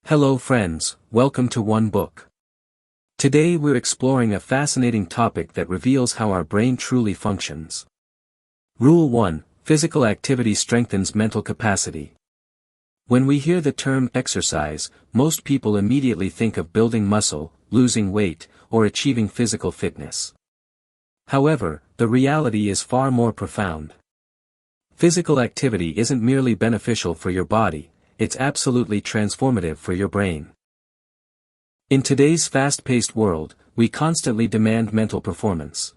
Hello friends, welcome to One Book. Today we're exploring a fascinating topic that reveals how our brain truly functions. Rule 1: Physical activity strengthens mental capacity. When we hear the term exercise, most people immediately think of building muscle, losing weight, or achieving physical fitness. However, the reality is far more profound. Physical activity isn't merely beneficial for your body, it's absolutely transformative for your brain. In today's fast-paced world, we constantly demand mental performance.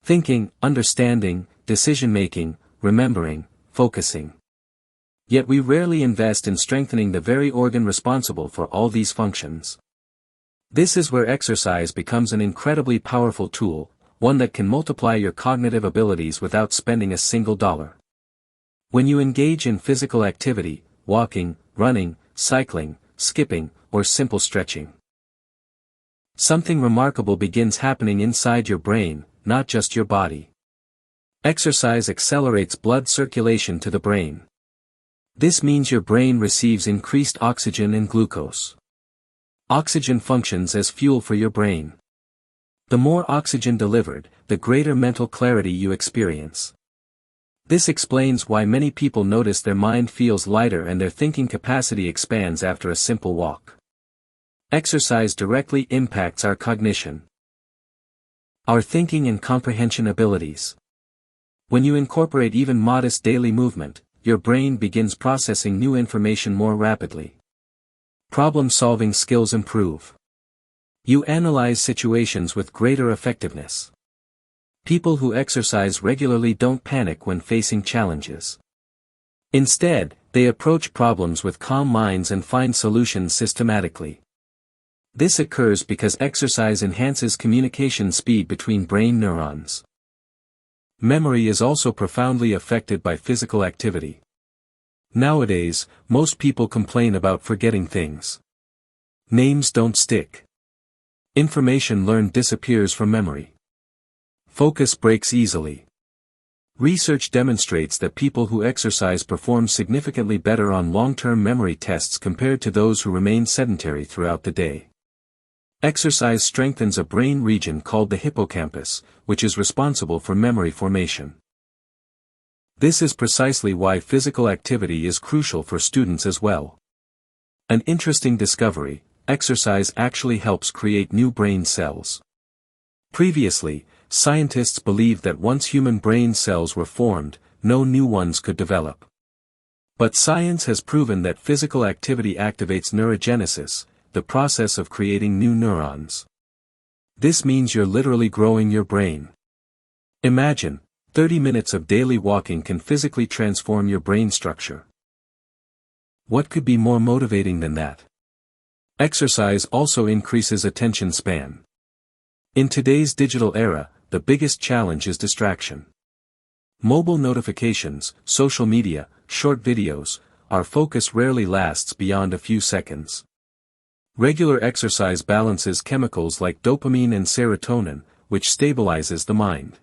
Thinking, understanding, decision-making, remembering, focusing. Yet we rarely invest in strengthening the very organ responsible for all these functions. This is where exercise becomes an incredibly powerful tool, one that can multiply your cognitive abilities without spending a single dollar. When you engage in physical activity, walking, running, cycling, skipping, or simple stretching, something remarkable begins happening inside your brain, not just your body. Exercise accelerates blood circulation to the brain. This means your brain receives increased oxygen and glucose. Oxygen functions as fuel for your brain. The more oxygen delivered, the greater mental clarity you experience. This explains why many people notice their mind feels lighter and their thinking capacity expands after a simple walk. Exercise directly impacts our cognition, our thinking and comprehension abilities. When you incorporate even modest daily movement, your brain begins processing new information more rapidly. Problem-solving skills improve. You analyze situations with greater effectiveness. People who exercise regularly don't panic when facing challenges. Instead, they approach problems with calm minds and find solutions systematically. This occurs because exercise enhances communication speed between brain neurons. Memory is also profoundly affected by physical activity. Nowadays, most people complain about forgetting things. Names don't stick. Information learned disappears from memory. Focus breaks easily. Research demonstrates that people who exercise perform significantly better on long-term memory tests compared to those who remain sedentary throughout the day. Exercise strengthens a brain region called the hippocampus, which is responsible for memory formation. This is precisely why physical activity is crucial for students as well. An interesting discovery: exercise actually helps create new brain cells. Previously, scientists believed that once human brain cells were formed, no new ones could develop. But science has proven that physical activity activates neurogenesis, the process of creating new neurons. This means you're literally growing your brain. Imagine, 30 minutes of daily walking can physically transform your brain structure. What could be more motivating than that? Exercise also increases attention span. In today's digital era, the biggest challenge is distraction. Mobile notifications, social media, short videos, our focus rarely lasts beyond a few seconds. Regular exercise balances chemicals like dopamine and serotonin, which stabilizes the mind.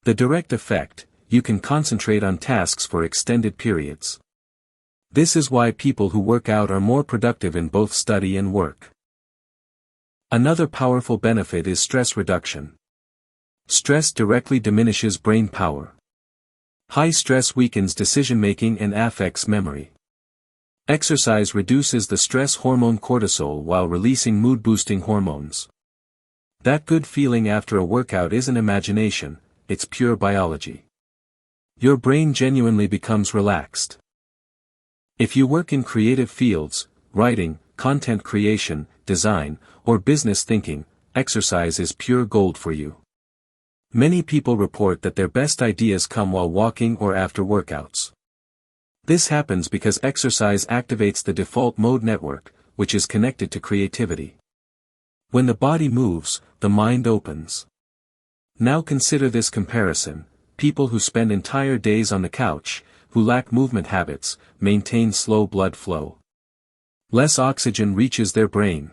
The direct effect: you can concentrate on tasks for extended periods. This is why people who work out are more productive in both study and work. Another powerful benefit is stress reduction. Stress directly diminishes brain power. High stress weakens decision-making and affects memory. Exercise reduces the stress hormone cortisol while releasing mood-boosting hormones. That good feeling after a workout isn't imagination, it's pure biology. Your brain genuinely becomes relaxed. If you work in creative fields, writing, content creation, design, or business thinking, exercise is pure gold for you. Many people report that their best ideas come while walking or after workouts. This happens because exercise activates the default mode network, which is connected to creativity. When the body moves, the mind opens. Now consider this comparison: people who spend entire days on the couch, who lack movement habits, maintain slow blood flow. Less oxygen reaches their brain.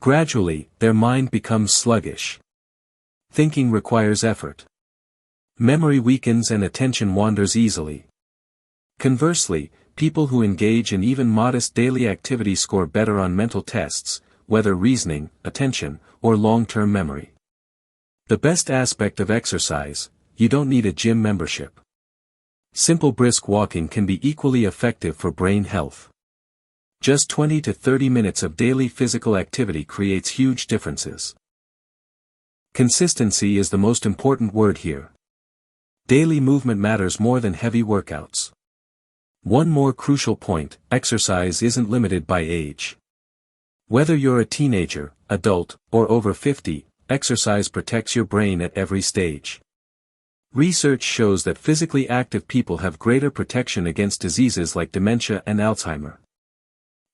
Gradually, their mind becomes sluggish. Thinking requires effort. Memory weakens and attention wanders easily. Conversely, people who engage in even modest daily activity score better on mental tests, whether reasoning, attention, or long-term memory. The best aspect of exercise: you don't need a gym membership. Simple brisk walking can be equally effective for brain health. Just 20 to 30 minutes of daily physical activity creates huge differences. Consistency is the most important word here. Daily movement matters more than heavy workouts. One more crucial point: exercise isn't limited by age. Whether you're a teenager, adult, or over 50, exercise protects your brain at every stage. Research shows that physically active people have greater protection against diseases like dementia and Alzheimer.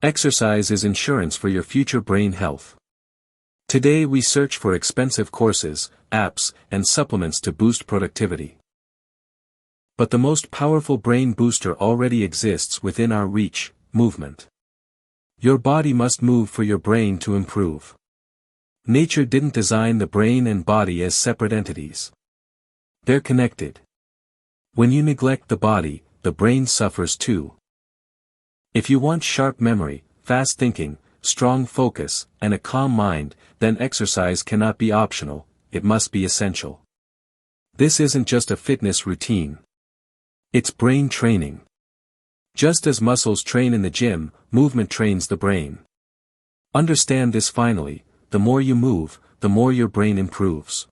Exercise is insurance for your future brain health. Today we search for expensive courses, apps, and supplements to boost productivity. But the most powerful brain booster already exists within our reach: movement. Your body must move for your brain to improve. Nature didn't design the brain and body as separate entities. They're connected. When you neglect the body, the brain suffers too. If you want sharp memory, fast thinking, strong focus, and a calm mind, then exercise cannot be optional, it must be essential. This isn't just a fitness routine. It's brain training. Just as muscles train in the gym, movement trains the brain. Understand this finally: the more you move, the more your brain improves.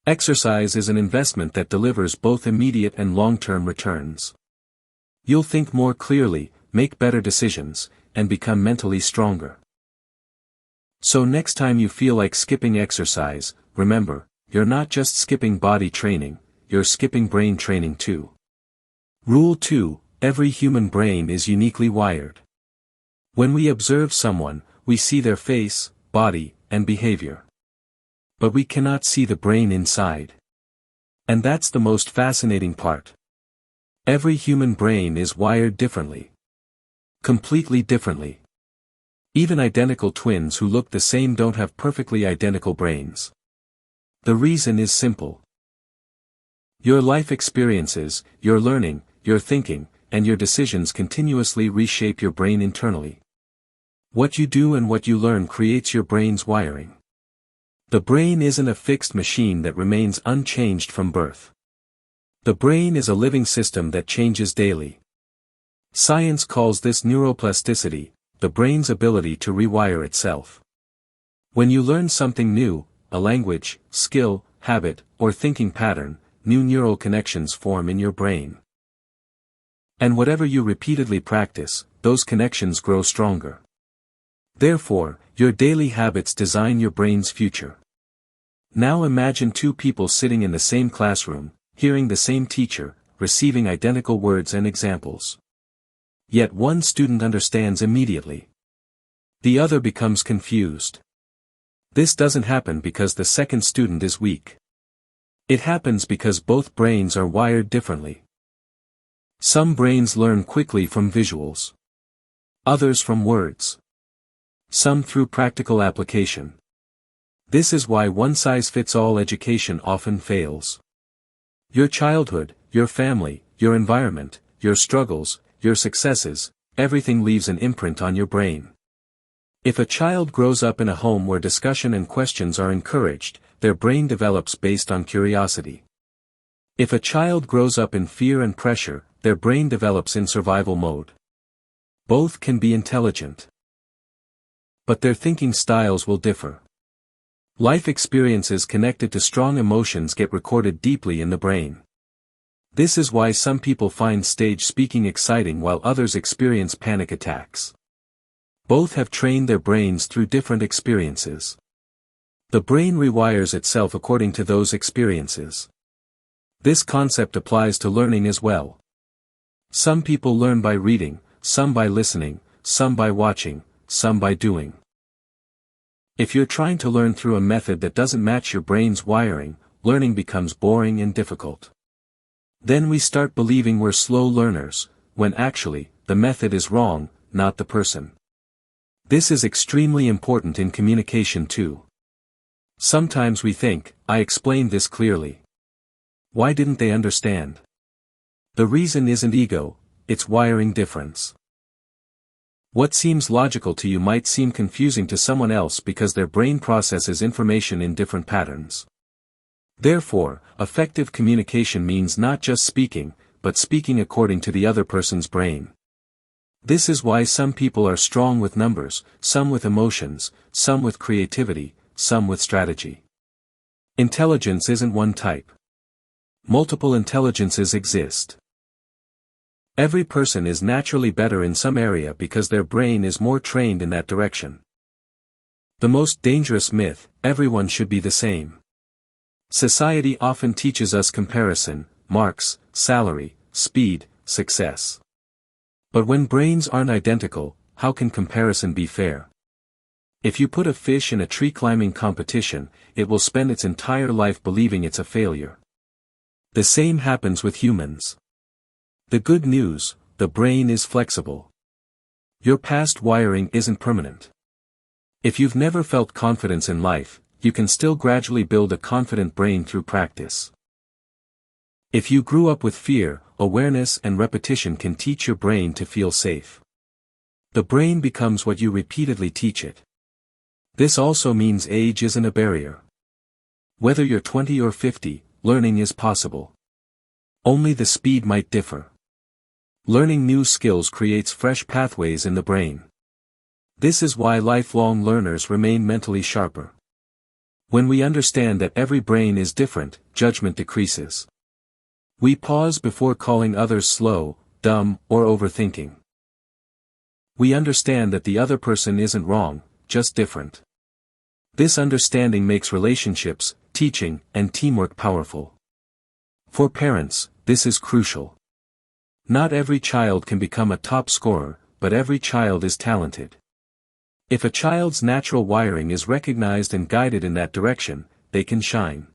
Exercise is an investment that delivers both immediate and long-term returns. You'll think more clearly, make better decisions, and become mentally stronger. So next time you feel like skipping exercise, remember, you're not just skipping body training, you're skipping brain training too. Rule 2: every human brain is uniquely wired. When we observe someone, we see their face, body, and behavior. But we cannot see the brain inside. And that's the most fascinating part. Every human brain is wired differently. Completely differently. Even identical twins who look the same don't have perfectly identical brains. The reason is simple. Your life experiences, your learning, your thinking, and your decisions continuously reshape your brain internally. What you do and what you learn creates your brain's wiring. The brain isn't a fixed machine that remains unchanged from birth. The brain is a living system that changes daily. Science calls this neuroplasticity, the brain's ability to rewire itself. When you learn something new, a language, skill, habit, or thinking pattern, new neural connections form in your brain. And whatever you repeatedly practice, those connections grow stronger. Therefore, your daily habits design your brain's future. Now imagine two people sitting in the same classroom, hearing the same teacher, receiving identical words and examples. Yet one student understands immediately. The other becomes confused. This doesn't happen because the second student is weak. It happens because both brains are wired differently. Some brains learn quickly from visuals. Others from words. Some through practical application. This is why one-size-fits-all education often fails. Your childhood, your family, your environment, your struggles, your successes, everything leaves an imprint on your brain. If a child grows up in a home where discussion and questions are encouraged, their brain develops based on curiosity. If a child grows up in fear and pressure, their brain develops in survival mode. Both can be intelligent. But their thinking styles will differ. Life experiences connected to strong emotions get recorded deeply in the brain. This is why some people find stage speaking exciting while others experience panic attacks. Both have trained their brains through different experiences. The brain rewires itself according to those experiences. This concept applies to learning as well. Some people learn by reading, some by listening, some by watching, some by doing. If you're trying to learn through a method that doesn't match your brain's wiring, learning becomes boring and difficult. Then we start believing we're slow learners, when actually, the method is wrong, not the person. This is extremely important in communication too. Sometimes we think, I explained this clearly. Why didn't they understand? The reason isn't ego, it's wiring difference. What seems logical to you might seem confusing to someone else because their brain processes information in different patterns. Therefore, effective communication means not just speaking, but speaking according to the other person's brain. This is why some people are strong with numbers, some with emotions, some with creativity, some with strategy. Intelligence isn't one type. Multiple intelligences exist. Every person is naturally better in some area because their brain is more trained in that direction. The most dangerous myth: everyone should be the same. Society often teaches us comparison, marks, salary, speed, success. But when brains aren't identical, how can comparison be fair? If you put a fish in a tree climbing competition, it will spend its entire life believing it's a failure. The same happens with humans. The good news: the brain is flexible. Your past wiring isn't permanent. If you've never felt confidence in life, you can still gradually build a confident brain through practice. If you grew up with fear, awareness and repetition can teach your brain to feel safe. The brain becomes what you repeatedly teach it. This also means age isn't a barrier. Whether you're 20 or 50, learning is possible. Only the speed might differ. Learning new skills creates fresh pathways in the brain. This is why lifelong learners remain mentally sharper. When we understand that every brain is different, judgment decreases. We pause before calling others slow, dumb, or overthinking. We understand that the other person isn't wrong, just different. This understanding makes relationships, teaching, and teamwork powerful. For parents, this is crucial. Not every child can become a top scorer, but every child is talented. If a child's natural wiring is recognized and guided in that direction, they can shine.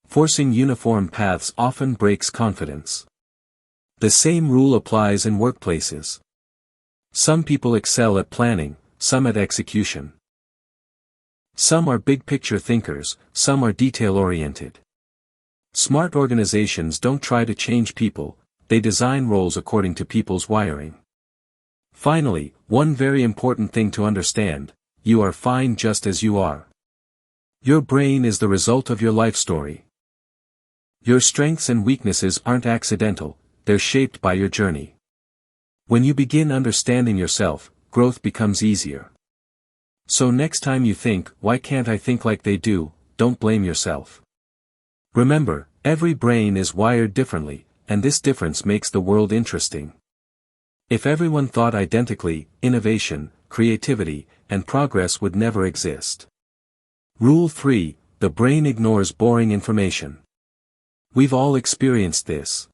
Forcing uniform paths often breaks confidence. The same rule applies in workplaces. Some people excel at planning, some at execution. Some are big-picture thinkers, some are detail-oriented. Smart organizations don't try to change people, they design roles according to people's wiring. Finally, one very important thing to understand: you are fine just as you are. Your brain is the result of your life story. Your strengths and weaknesses aren't accidental, they're shaped by your journey. When you begin understanding yourself, growth becomes easier. So next time you think, "Why can't I think like they do?" don't blame yourself. Remember, every brain is wired differently, and this difference makes the world interesting. If everyone thought identically, innovation, creativity, and progress would never exist. Rule 3: the brain ignores boring information. We've all experienced this.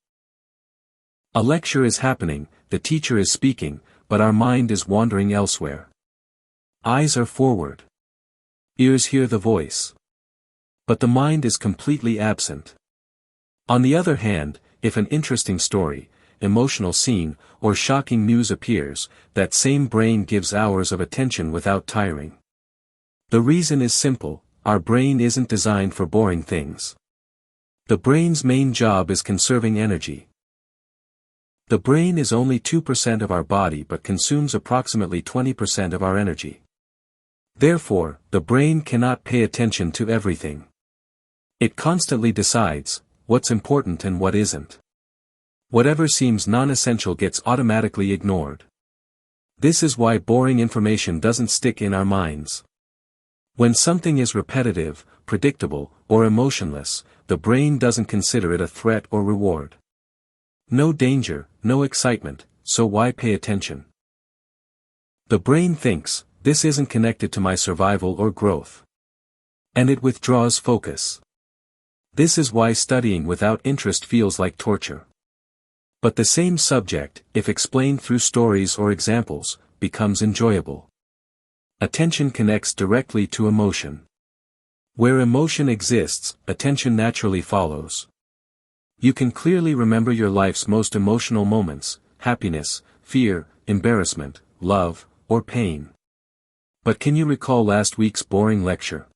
A lecture is happening, the teacher is speaking, but our mind is wandering elsewhere. Eyes are forward. Ears hear the voice. But the mind is completely absent. On the other hand, if an interesting story, emotional scene, or shocking news appears, that same brain gives hours of attention without tiring. The reason is simple: our brain isn't designed for boring things. The brain's main job is conserving energy. The brain is only 2% of our body but consumes approximately 20% of our energy. Therefore, the brain cannot pay attention to everything. It constantly decides what's important and what isn't. Whatever seems non-essential gets automatically ignored. This is why boring information doesn't stick in our minds. When something is repetitive, predictable, or emotionless, the brain doesn't consider it a threat or reward. No danger, no excitement, so why pay attention? The brain thinks, this isn't connected to my survival or growth. And it withdraws focus. This is why studying without interest feels like torture. But the same subject, if explained through stories or examples, becomes enjoyable. Attention connects directly to emotion. Where emotion exists, attention naturally follows. You can clearly remember your life's most emotional moments: happiness, fear, embarrassment, love, or pain. But can you recall last week's boring lecture?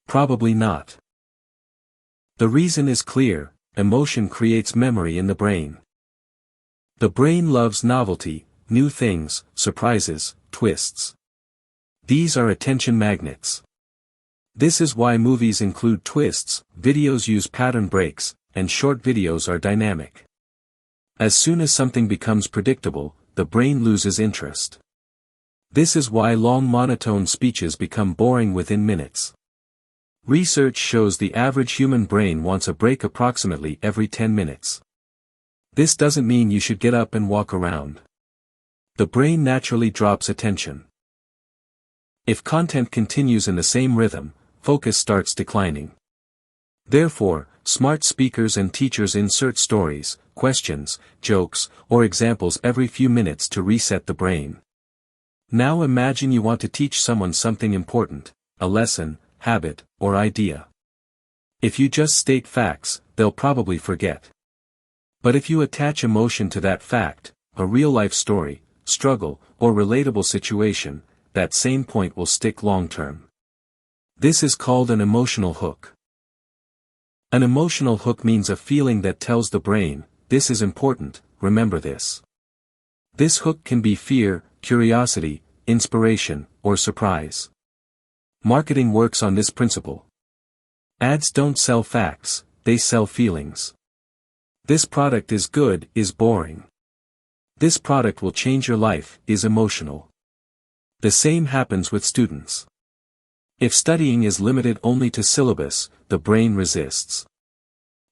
Probably not. The reason is clear: emotion creates memory in the brain. The brain loves novelty, new things, surprises, twists. These are attention magnets. This is why movies include twists, videos use pattern breaks, and short videos are dynamic. As soon as something becomes predictable, the brain loses interest. This is why long monotone speeches become boring within minutes. Research shows the average human brain wants a break approximately every 10 minutes. This doesn't mean you should get up and walk around. The brain naturally drops attention. If content continues in the same rhythm, focus starts declining. Therefore, smart speakers and teachers insert stories, questions, jokes, or examples every few minutes to reset the brain. Now imagine you want to teach someone something important, a lesson, habit, or idea. If you just state facts, they'll probably forget. But if you attach emotion to that fact, a real-life story, struggle, or relatable situation, that same point will stick long-term. This is called an emotional hook. An emotional hook means a feeling that tells the brain, this is important, remember this. This hook can be fear, curiosity, inspiration, or surprise. Marketing works on this principle. Ads don't sell facts, they sell feelings. This product is good, is boring. This product will change your life, is emotional. The same happens with students. If studying is limited only to syllabus, the brain resists.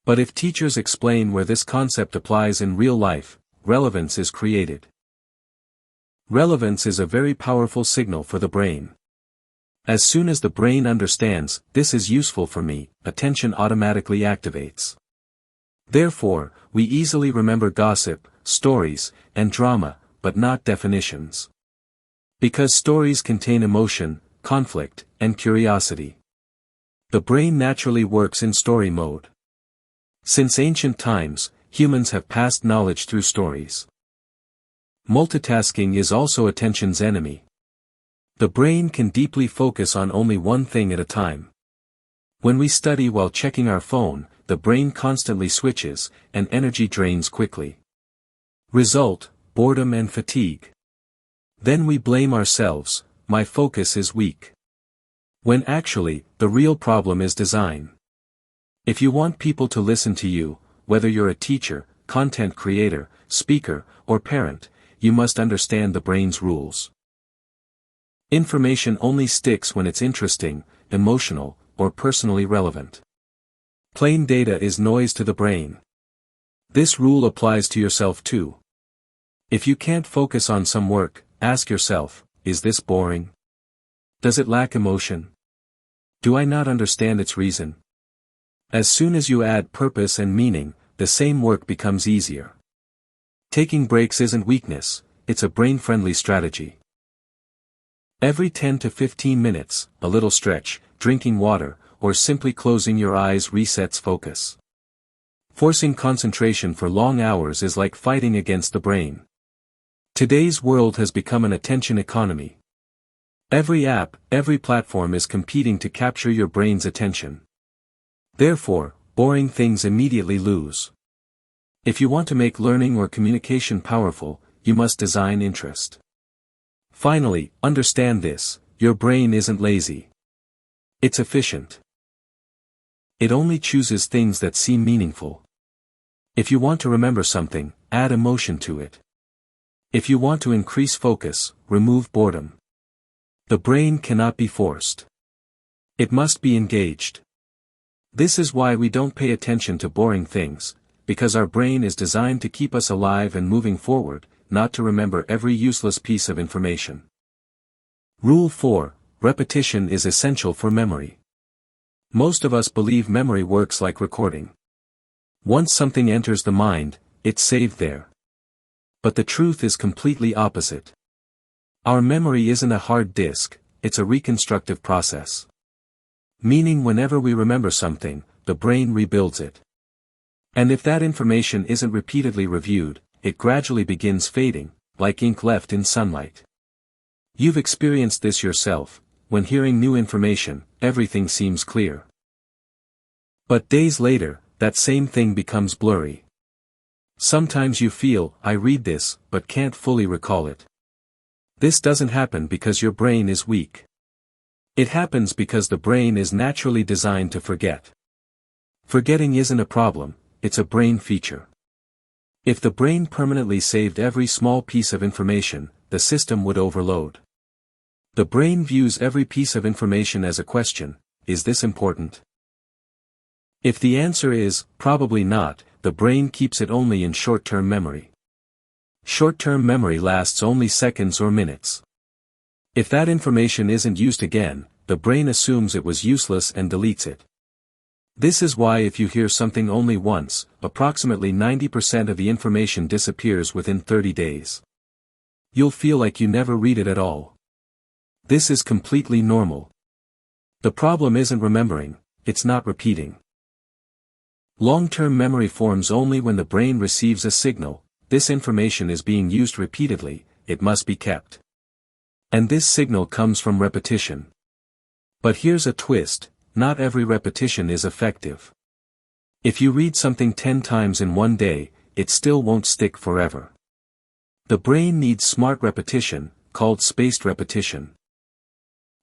But if teachers explain where this concept applies in real life, relevance is created. Relevance is a very powerful signal for the brain. As soon as the brain understands, this is useful for me, attention automatically activates. Therefore, we easily remember gossip, stories, and drama, but not definitions. Because stories contain emotion, conflict, and curiosity. The brain naturally works in story mode. Since ancient times, humans have passed knowledge through stories. Multitasking is also attention's enemy. The brain can deeply focus on only one thing at a time. When we study while checking our phone, the brain constantly switches, and energy drains quickly. Result, boredom and fatigue. Then we blame ourselves, my focus is weak. When actually, the real problem is design. If you want people to listen to you, whether you're a teacher, content creator, speaker, or parent, you must understand the brain's rules. Information only sticks when it's interesting, emotional, or personally relevant. Plain data is noise to the brain. This rule applies to yourself too. If you can't focus on some work, ask yourself, is this boring? Does it lack emotion? Do I not understand its reason? As soon as you add purpose and meaning, the same work becomes easier. Taking breaks isn't weakness, it's a brain-friendly strategy. Every 10 to 15 minutes, a little stretch, drinking water, or simply closing your eyes resets focus. Forcing concentration for long hours is like fighting against the brain. Today's world has become an attention economy. Every app, every platform is competing to capture your brain's attention. Therefore, boring things immediately lose. If you want to make learning or communication powerful, you must design interest. Finally, understand this, your brain isn't lazy. It's efficient. It only chooses things that seem meaningful. If you want to remember something, add emotion to it. If you want to increase focus, remove boredom. The brain cannot be forced. It must be engaged. This is why we don't pay attention to boring things, because our brain is designed to keep us alive and moving forward, not to remember every useless piece of information. Rule 4: Repetition is essential for memory. Most of us believe memory works like recording. Once something enters the mind, it's saved there. But the truth is completely opposite. Our memory isn't a hard disk, it's a reconstructive process. Meaning whenever we remember something, the brain rebuilds it. And if that information isn't repeatedly reviewed, it gradually begins fading, like ink left in sunlight. You've experienced this yourself. When hearing new information, everything seems clear. But days later, that same thing becomes blurry. Sometimes you feel, I read this, but can't fully recall it. This doesn't happen because your brain is weak. It happens because the brain is naturally designed to forget. Forgetting isn't a problem, it's a brain feature. If the brain permanently saved every small piece of information, the system would overload. The brain views every piece of information as a question: is this important? If the answer is, probably not, the brain keeps it only in short-term memory. Short-term memory lasts only seconds or minutes. If that information isn't used again, the brain assumes it was useless and deletes it. This is why if you hear something only once, approximately 90% of the information disappears within 30 days. You'll feel like you never read it at all. This is completely normal. The problem isn't remembering, it's not repeating. Long-term memory forms only when the brain receives a signal: this information is being used repeatedly, it must be kept. And this signal comes from repetition. But here's a twist: not every repetition is effective. If you read something 10 times in one day, it still won't stick forever. The brain needs smart repetition, called spaced repetition.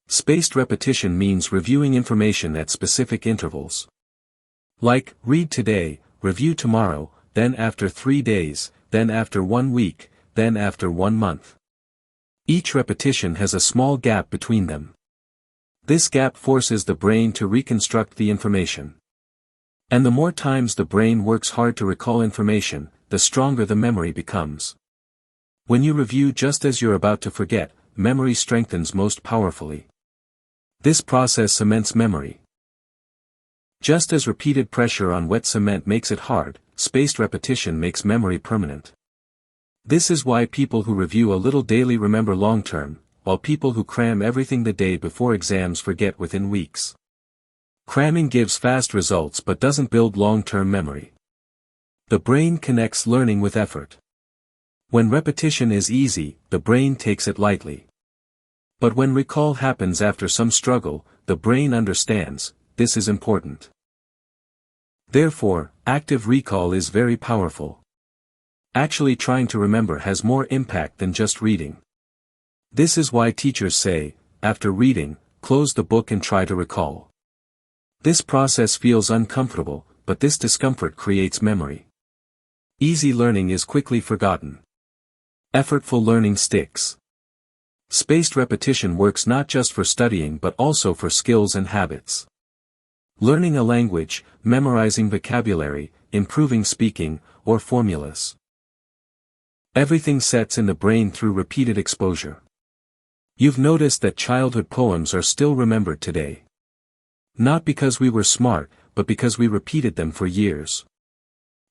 Spaced repetition means reviewing information at specific intervals. Like, read today, review tomorrow, then after 3 days, then after 1 week, then after 1 month. Each repetition has a small gap between them. This gap forces the brain to reconstruct the information. And the more times the brain works hard to recall information, the stronger the memory becomes. When you review just as you're about to forget, memory strengthens most powerfully. This process cements memory. Just as repeated pressure on wet cement makes it hard, spaced repetition makes memory permanent. This is why people who review a little daily remember long-term, while people who cram everything the day before exams forget within weeks. Cramming gives fast results but doesn't build long-term memory. The brain connects learning with effort. When repetition is easy, the brain takes it lightly. But when recall happens after some struggle, the brain understands: this is important. Therefore, active recall is very powerful. Actually trying to remember has more impact than just reading. This is why teachers say, after reading, close the book and try to recall. This process feels uncomfortable, but this discomfort creates memory. Easy learning is quickly forgotten. Effortful learning sticks. Spaced repetition works not just for studying but also for skills and habits. Learning a language, memorizing vocabulary, improving speaking, or formulas. Everything sets in the brain through repeated exposure. You've noticed that childhood poems are still remembered today. Not because we were smart, but because we repeated them for years.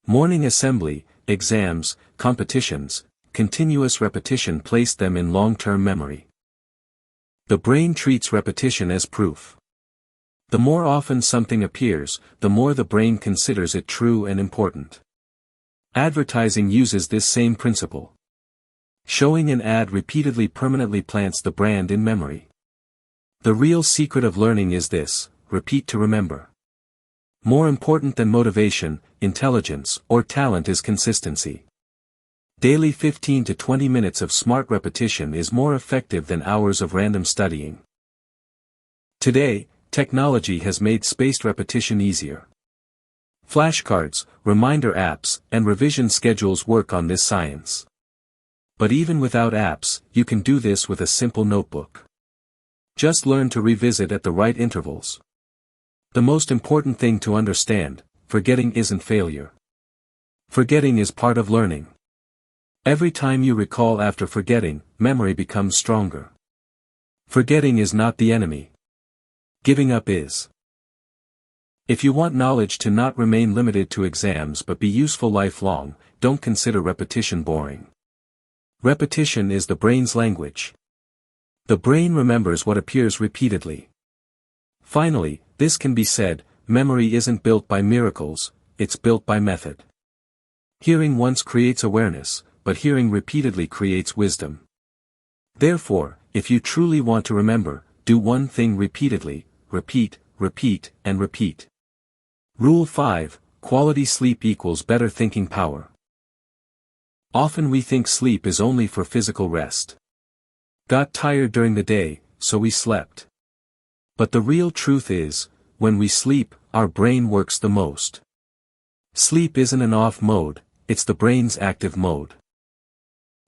Morning assembly, exams, competitions, continuous repetition placed them in long-term memory. The brain treats repetition as proof. The more often something appears, the more the brain considers it true and important. Advertising uses this same principle. Showing an ad repeatedly permanently plants the brand in memory. The real secret of learning is this: repeat to remember. More important than motivation, intelligence, or talent is consistency. Daily 15 to 20 minutes of smart repetition is more effective than hours of random studying. Today, technology has made spaced repetition easier. Flashcards, reminder apps, and revision schedules work on this science. But even without apps, you can do this with a simple notebook. Just learn to revisit at the right intervals. The most important thing to understand: forgetting isn't failure. Forgetting is part of learning. Every time you recall after forgetting, memory becomes stronger. Forgetting is not the enemy. Giving up is. If you want knowledge to not remain limited to exams but be useful lifelong, don't consider repetition boring. Repetition is the brain's language. The brain remembers what appears repeatedly. Finally, this can be said: memory isn't built by miracles, it's built by method. Hearing once creates awareness, but hearing repeatedly creates wisdom. Therefore, if you truly want to remember, do one thing repeatedly: repeat, repeat, and repeat. Rule 5: Quality sleep equals better thinking power. Often we think sleep is only for physical rest. Got tired during the day, so we slept. But the real truth is, when we sleep, our brain works the most. Sleep isn't an off mode, it's the brain's active mode.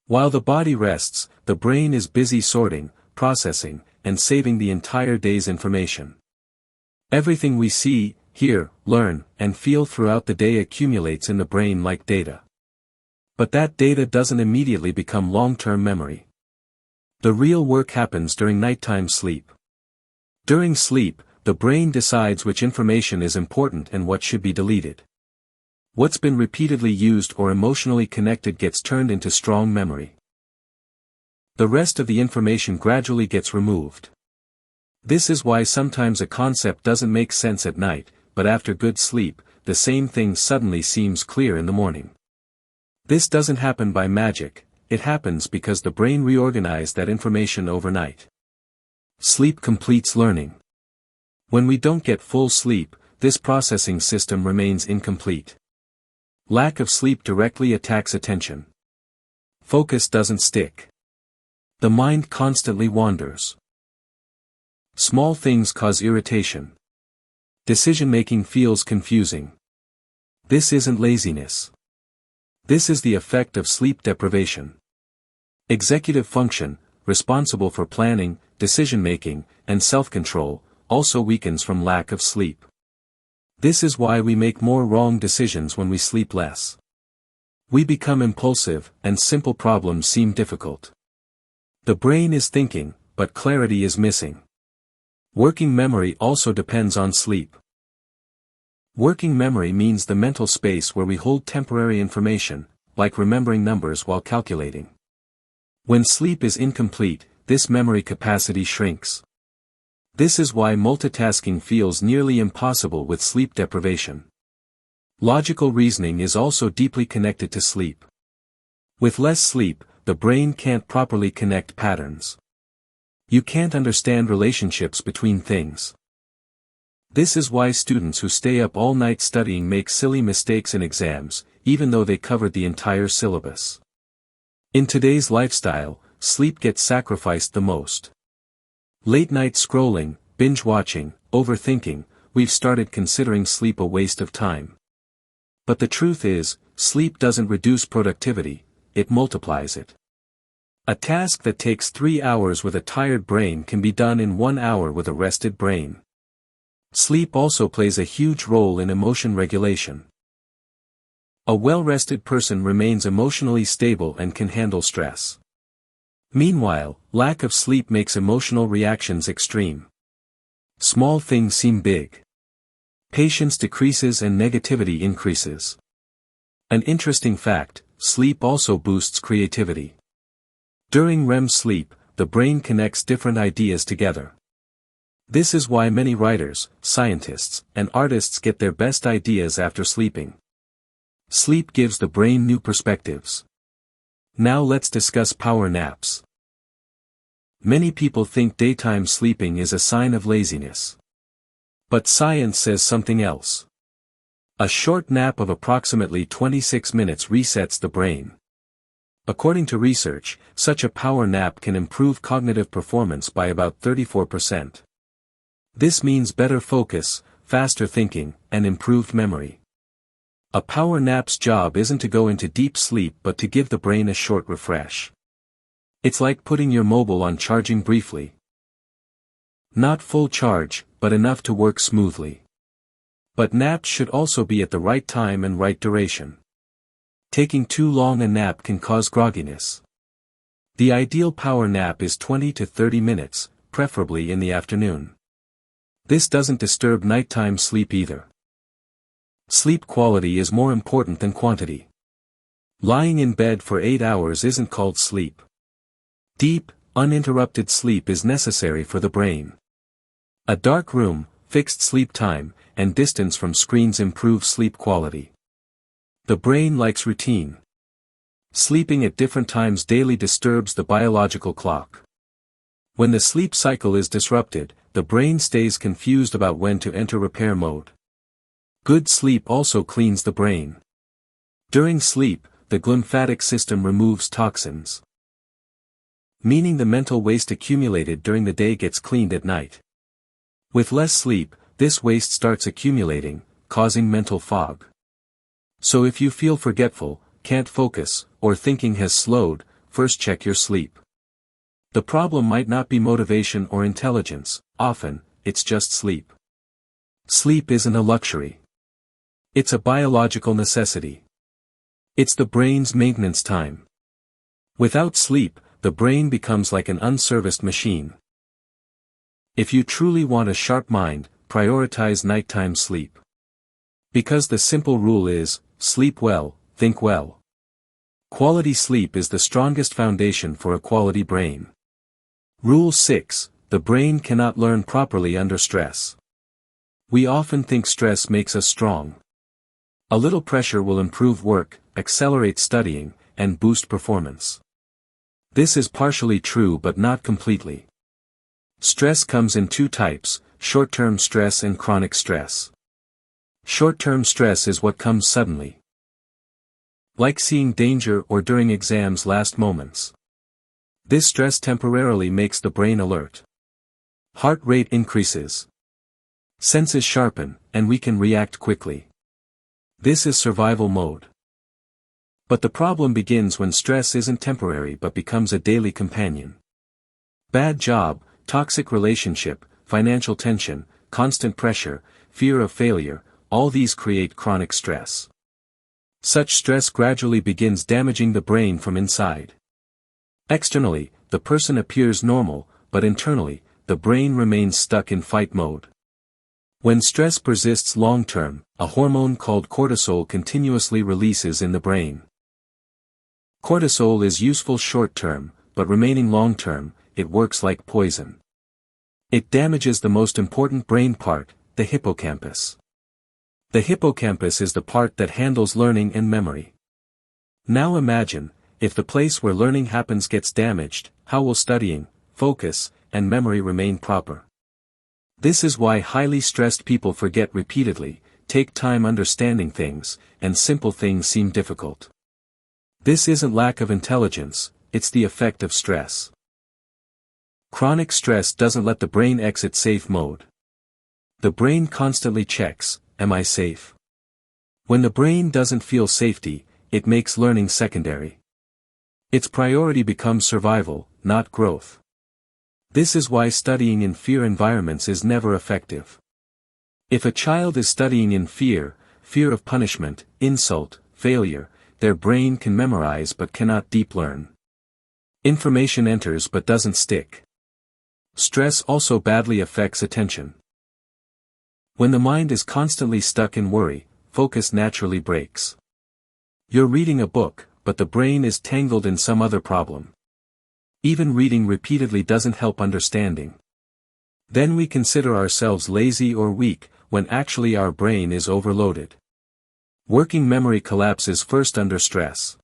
While the body rests, the brain is busy sorting, processing, and saving the entire day's information. Everything we see, hear, learn, and feel throughout the day accumulates in the brain like data. But that data doesn't immediately become long-term memory. The real work happens during nighttime sleep. During sleep, the brain decides which information is important and what should be deleted. What's been repeatedly used or emotionally connected gets turned into strong memory. The rest of the information gradually gets removed. This is why sometimes a concept doesn't make sense at night, but after good sleep, the same thing suddenly seems clear in the morning. This doesn't happen by magic, it happens because the brain reorganized that information overnight. Sleep completes learning. When we don't get full sleep, this processing system remains incomplete. Lack of sleep directly attacks attention. Focus doesn't stick. The mind constantly wanders. Small things cause irritation. Decision-making feels confusing. This isn't laziness. This is the effect of sleep deprivation. Executive function, responsible for planning, decision-making, and self-control, also weakens from lack of sleep. This is why we make more wrong decisions when we sleep less. We become impulsive, and simple problems seem difficult. The brain is thinking, but clarity is missing. Working memory also depends on sleep. Working memory means the mental space where we hold temporary information, like remembering numbers while calculating. When sleep is incomplete, this memory capacity shrinks. This is why multitasking feels nearly impossible with sleep deprivation. Logical reasoning is also deeply connected to sleep. With less sleep, the brain can't properly connect patterns. You can't understand relationships between things. This is why students who stay up all night studying make silly mistakes in exams, even though they covered the entire syllabus. In today's lifestyle, sleep gets sacrificed the most. Late night scrolling, binge watching, overthinking, we've started considering sleep a waste of time. But the truth is, sleep doesn't reduce productivity, it multiplies it. A task that takes 3 hours with a tired brain can be done in 1 hour with a rested brain. Sleep also plays a huge role in emotion regulation. A well-rested person remains emotionally stable and can handle stress. Meanwhile, lack of sleep makes emotional reactions extreme. Small things seem big. Patience decreases and negativity increases. An interesting fact, sleep also boosts creativity. During REM sleep, the brain connects different ideas together. This is why many writers, scientists, and artists get their best ideas after sleeping. Sleep gives the brain new perspectives. Now let's discuss power naps. Many people think daytime sleeping is a sign of laziness. But science says something else. A short nap of approximately 26 minutes resets the brain. According to research, such a power nap can improve cognitive performance by about 34%. This means better focus, faster thinking, and improved memory. A power nap's job isn't to go into deep sleep but to give the brain a short refresh. It's like putting your mobile on charging briefly. Not full charge, but enough to work smoothly. But naps should also be at the right time and right duration. Taking too long a nap can cause grogginess. The ideal power nap is 20 to 30 minutes, preferably in the afternoon. This doesn't disturb nighttime sleep either. Sleep quality is more important than quantity. Lying in bed for 8 hours isn't called sleep. Deep, uninterrupted sleep is necessary for the brain. A dark room, fixed sleep time, and distance from screens improve sleep quality. The brain likes routine. Sleeping at different times daily disturbs the biological clock. When the sleep cycle is disrupted, the brain stays confused about when to enter repair mode. Good sleep also cleans the brain. During sleep, the glymphatic system removes toxins. Meaning the mental waste accumulated during the day gets cleaned at night. With less sleep, this waste starts accumulating, causing mental fog. So if you feel forgetful, can't focus, or thinking has slowed, first check your sleep. The problem might not be motivation or intelligence, often, it's just sleep. Sleep isn't a luxury. It's a biological necessity. It's the brain's maintenance time. Without sleep, the brain becomes like an unserviced machine. If you truly want a sharp mind, prioritize nighttime sleep. Because the simple rule is, sleep well, think well. Quality sleep is the strongest foundation for a quality brain. Rule 6, the brain cannot learn properly under stress. We often think stress makes us strong. A little pressure will improve work, accelerate studying, and boost performance. This is partially true but not completely. Stress comes in two types, short-term stress and chronic stress. Short-term stress is what comes suddenly. Like seeing danger or during exams' last moments. This stress temporarily makes the brain alert. Heart rate increases. Senses sharpen, and we can react quickly. This is survival mode. But the problem begins when stress isn't temporary but becomes a daily companion. Bad job, toxic relationship, financial tension, constant pressure, fear of failure, all these create chronic stress. Such stress gradually begins damaging the brain from inside. Externally, the person appears normal, but internally, the brain remains stuck in fight mode. When stress persists long-term, a hormone called cortisol continuously releases in the brain. Cortisol is useful short-term, but remaining long-term, it works like poison. It damages the most important brain part, the hippocampus. The hippocampus is the part that handles learning and memory. Now imagine, if the place where learning happens gets damaged, how will studying, focus, and memory remain proper? This is why highly stressed people forget repeatedly, take time understanding things, and simple things seem difficult. This isn't lack of intelligence, it's the effect of stress. Chronic stress doesn't let the brain exit safe mode. The brain constantly checks, am I safe? When the brain doesn't feel safety, it makes learning secondary. Its priority becomes survival, not growth. This is why studying in fear environments is never effective. If a child is studying in fear of punishment, insult, failure, their brain can memorize but cannot deep learn. Information enters but doesn't stick. Stress also badly affects attention. When the mind is constantly stuck in worry, focus naturally breaks. You're reading a book, but the brain is tangled in some other problem. Even reading repeatedly doesn't help understanding. Then we consider ourselves lazy or weak, when actually our brain is overloaded. Working memory collapses first under stress.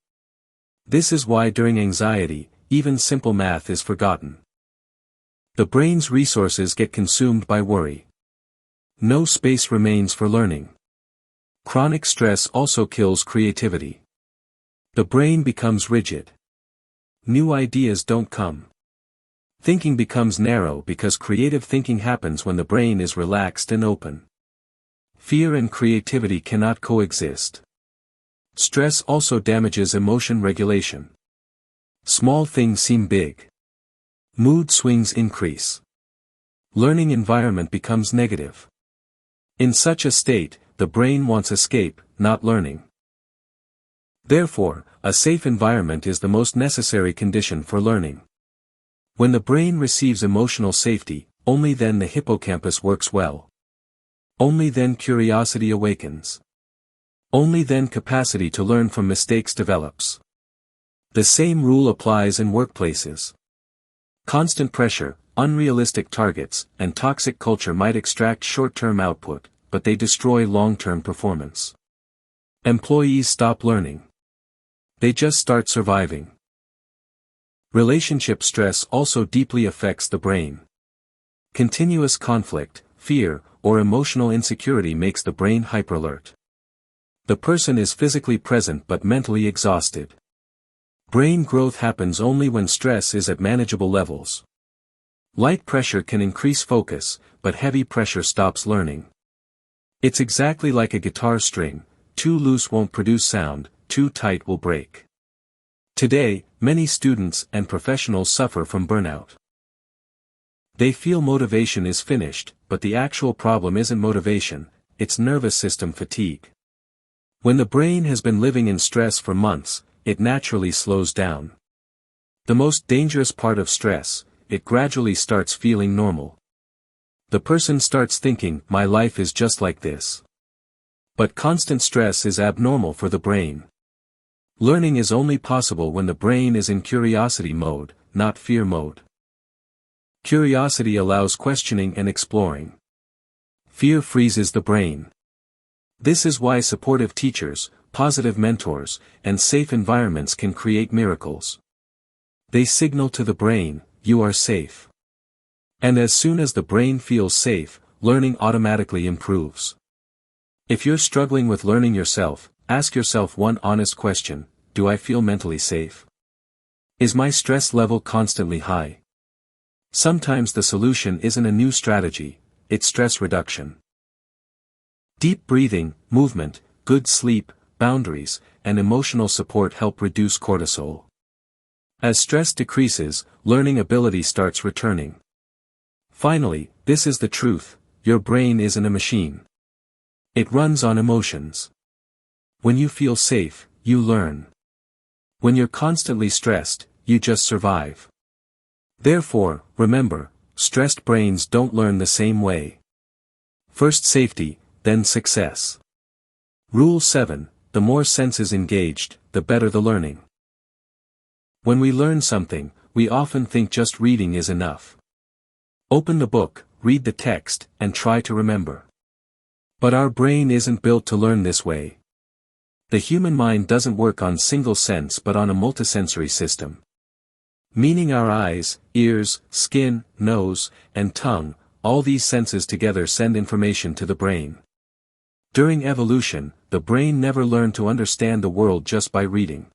This is why during anxiety, even simple math is forgotten. The brain's resources get consumed by worry. No space remains for learning. Chronic stress also kills creativity. The brain becomes rigid. New ideas don't come. Thinking becomes narrow because creative thinking happens when the brain is relaxed and open. Fear and creativity cannot coexist. Stress also damages emotion regulation. Small things seem big. Mood swings increase. Learning environment becomes negative. In such a state, the brain wants escape, not learning. Therefore, a safe environment is the most necessary condition for learning. When the brain receives emotional safety, only then the hippocampus works well. Only then curiosity awakens. Only then capacity to learn from mistakes develops. The same rule applies in workplaces. Constant pressure, unrealistic targets, and toxic culture might extract short-term output, but they destroy long-term performance. Employees stop learning. They just start surviving. Relationship stress also deeply affects the brain. Continuous conflict, fear, or emotional insecurity makes the brain hyperalert. The person is physically present but mentally exhausted. Brain growth happens only when stress is at manageable levels. Light pressure can increase focus, but heavy pressure stops learning. It's exactly like a guitar string: too loose won't produce sound, too tight will break. Today, many students and professionals suffer from burnout. They feel motivation is finished, but the actual problem isn't motivation, it's nervous system fatigue. When the brain has been living in stress for months, it naturally slows down. The most dangerous part of stress: it gradually starts feeling normal. The person starts thinking, my life is just like this. But constant stress is abnormal for the brain. Learning is only possible when the brain is in curiosity mode, not fear mode. Curiosity allows questioning and exploring. Fear freezes the brain. This is why supportive teachers, positive mentors, and safe environments can create miracles. They signal to the brain, you are safe. And as soon as the brain feels safe, learning automatically improves. If you're struggling with learning yourself, ask yourself one honest question: do I feel mentally safe? Is my stress level constantly high? Sometimes the solution isn't a new strategy, it's stress reduction. Deep breathing, movement, good sleep, boundaries, and emotional support help reduce cortisol. As stress decreases, learning ability starts returning. Finally, this is the truth: your brain isn't a machine. It runs on emotions. When you feel safe, you learn. When you're constantly stressed, you just survive. Therefore, remember, stressed brains don't learn the same way. First safety, then success. Rule 7: the more senses engaged, the better the learning. When we learn something, we often think just reading is enough. Open the book, read the text, and try to remember. But our brain isn't built to learn this way. The human mind doesn't work on single sense but on a multisensory system. Meaning our eyes, ears, skin, nose, and tongue, all these senses together send information to the brain. During evolution, the brain never learned to understand the world just by reading.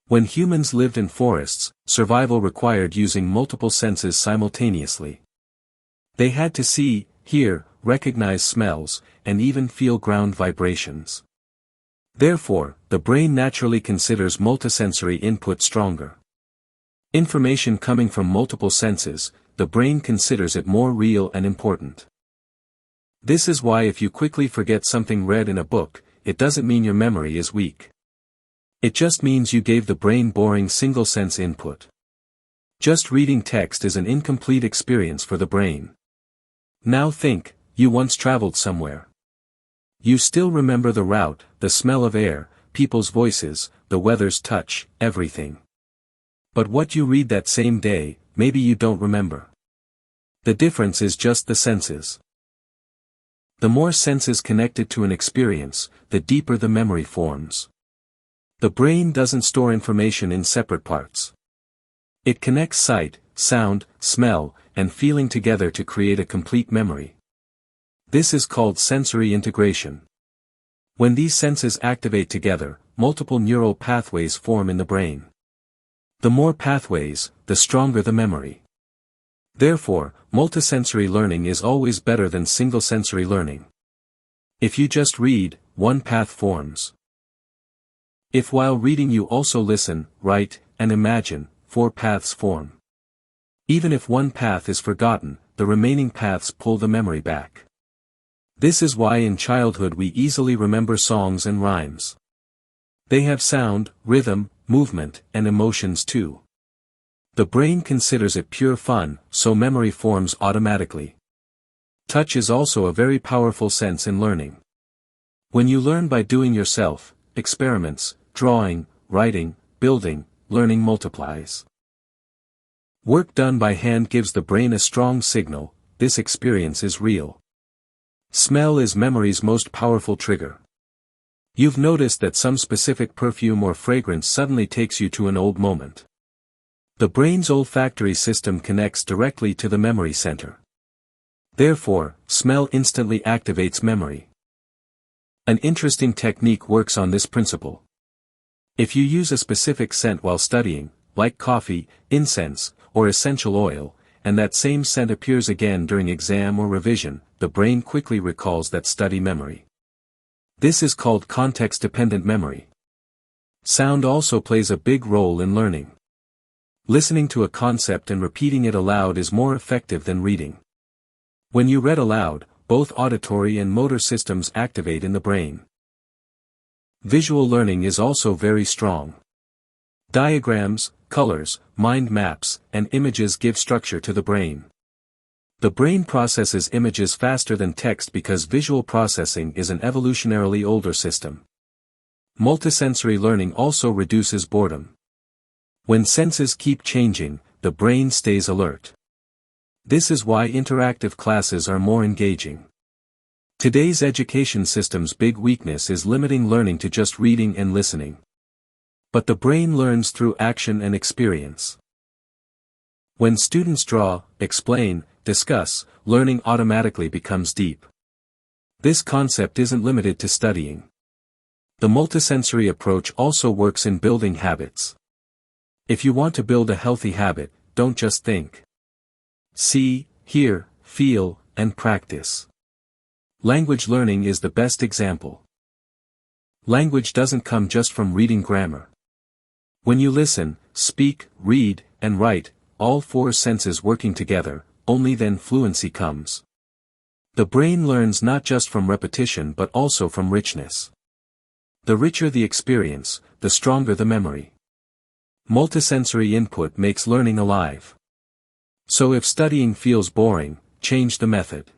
When humans lived in forests, survival required using multiple senses simultaneously. They had to see, hear, recognize smells, and even feel ground vibrations. Therefore, the brain naturally considers multisensory input stronger. Information coming from multiple senses, the brain considers it more real and important. This is why if you quickly forget something read in a book, it doesn't mean your memory is weak. It just means you gave the brain boring single-sense input. Just reading text is an incomplete experience for the brain. Now think, you once traveled somewhere. You still remember the route, the smell of air, people's voices, the weather's touch, everything. But what you read that same day, maybe you don't remember. The difference is just the senses. The more senses connected to an experience, the deeper the memory forms. The brain doesn't store information in separate parts. It connects sight, sound, smell, and feeling together to create a complete memory. This is called sensory integration. When these senses activate together, multiple neural pathways form in the brain. The more pathways, the stronger the memory. Therefore, multisensory learning is always better than single-sensory learning. If you just read, one path forms. If while reading you also listen, write, and imagine, 4 paths form. Even if one path is forgotten, the remaining paths pull the memory back. This is why in childhood we easily remember songs and rhymes. They have sound, rhythm, movement, and emotions too. The brain considers it pure fun, so memory forms automatically. Touch is also a very powerful sense in learning. When you learn by doing yourself, experiments, drawing, writing, building, learning multiplies. Work done by hand gives the brain a strong signal: this experience is real. Smell is memory's most powerful trigger. You've noticed that some specific perfume or fragrance suddenly takes you to an old moment. The brain's olfactory system connects directly to the memory center. Therefore, smell instantly activates memory. An interesting technique works on this principle. If you use a specific scent while studying, like coffee, incense, or essential oil, and that same scent appears again during exam or revision, the brain quickly recalls that study memory. This is called context-dependent memory. Sound also plays a big role in learning. Listening to a concept and repeating it aloud is more effective than reading. When you read aloud, both auditory and motor systems activate in the brain. Visual learning is also very strong. Diagrams, colors, mind maps, and images give structure to the brain. The brain processes images faster than text because visual processing is an evolutionarily older system. Multisensory learning also reduces boredom. When senses keep changing, the brain stays alert. This is why interactive classes are more engaging. Today's education system's big weakness is limiting learning to just reading and listening. But the brain learns through action and experience. When students draw, explain, discuss, learning automatically becomes deep. This concept isn't limited to studying. The multisensory approach also works in building habits. If you want to build a healthy habit, don't just think. See, hear, feel, and practice. Language learning is the best example. Language doesn't come just from reading grammar. When you listen, speak, read, and write, all four senses working together, only then fluency comes. The brain learns not just from repetition but also from richness. The richer the experience, the stronger the memory. Multisensory input makes learning alive. So if studying feels boring, change the method.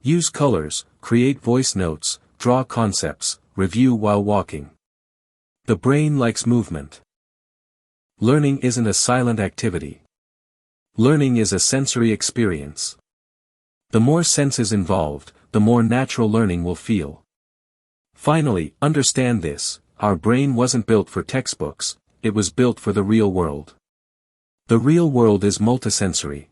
Use colors, create voice notes, draw concepts, review while walking. The brain likes movement. Learning isn't a silent activity. Learning is a sensory experience. The more senses involved, the more natural learning will feel. Finally, understand this: our brain wasn't built for textbooks, it was built for the real world. The real world is multisensory.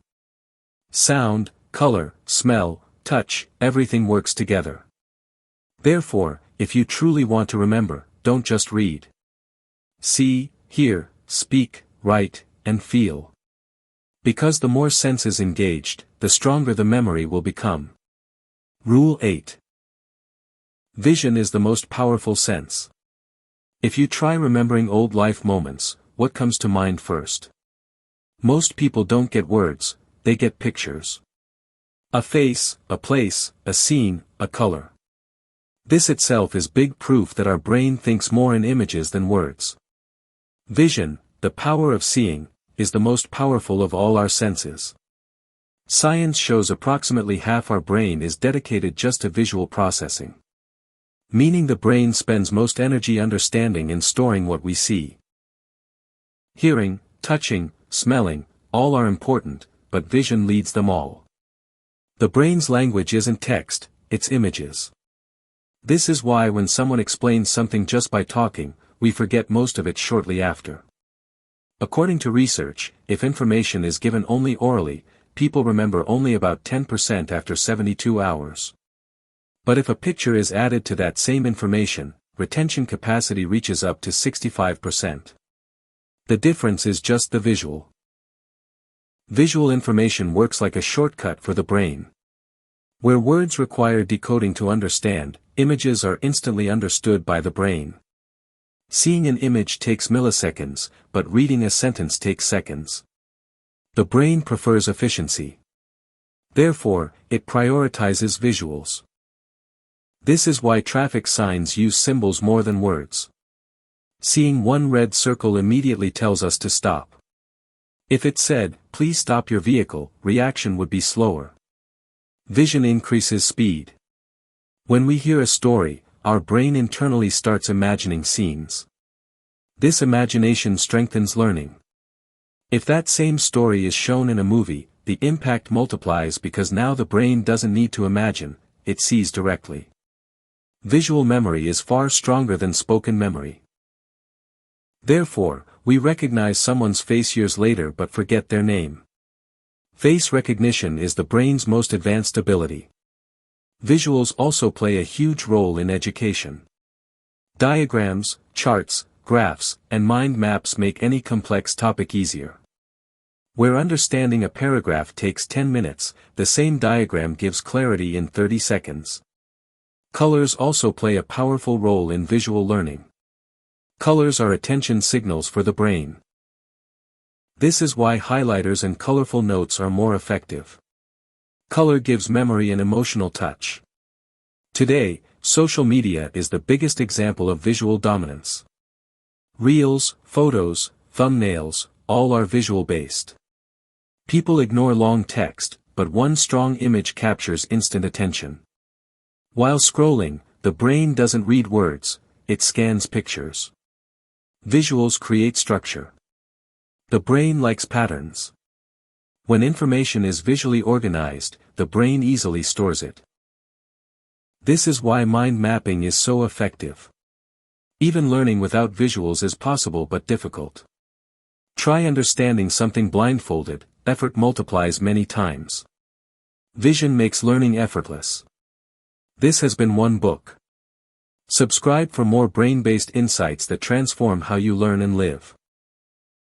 Sound, color, smell, touch, everything works together. Therefore, if you truly want to remember, don't just read. See, hear, speak, write, and feel. Because the more senses engaged, the stronger the memory will become. Rule 8. Vision is the most powerful sense. If you try remembering old life moments, what comes to mind first? Most people don't get words, they get pictures. A face, a place, a scene, a color. This itself is big proof that our brain thinks more in images than words. Vision, the power of seeing, is the most powerful of all our senses. Science shows approximately half our brain is dedicated just to visual processing. Meaning the brain spends most energy understanding and storing what we see. Hearing, touching, smelling, all are important, but vision leads them all. The brain's language isn't text, it's images. This is why when someone explains something just by talking, we forget most of it shortly after. According to research, if information is given only orally, people remember only about 10% after 72 hours. But if a picture is added to that same information, retention capacity reaches up to 65%. The difference is just the visual. Visual information works like a shortcut for the brain. Where words require decoding to understand, images are instantly understood by the brain. Seeing an image takes milliseconds, but reading a sentence takes seconds. The brain prefers efficiency. Therefore, it prioritizes visuals. This is why traffic signs use symbols more than words. Seeing one red circle immediately tells us to stop. If it said, "Please stop your vehicle," reaction would be slower. Vision increases speed. When we hear a story, our brain internally starts imagining scenes. This imagination strengthens learning. If that same story is shown in a movie, the impact multiplies because now the brain doesn't need to imagine, it sees directly. Visual memory is far stronger than spoken memory. Therefore, we recognize someone's face years later but forget their name. Face recognition is the brain's most advanced ability. Visuals also play a huge role in education. Diagrams, charts, graphs, and mind maps make any complex topic easier. Where understanding a paragraph takes 10 minutes, the same diagram gives clarity in 30 seconds. Colors also play a powerful role in visual learning. Colors are attention signals for the brain. This is why highlighters and colorful notes are more effective. Color gives memory and emotional touch. Today, social media is the biggest example of visual dominance. Reels, photos, thumbnails, all are visual-based. People ignore long text, but one strong image captures instant attention. While scrolling, the brain doesn't read words, it scans pictures. Visuals create structure. The brain likes patterns. When information is visually organized, the brain easily stores it. This is why mind mapping is so effective. Even learning without visuals is possible but difficult. Try understanding something blindfolded, effort multiplies many times. Vision makes learning effortless. This has been One Book. Subscribe for more brain-based insights that transform how you learn and live.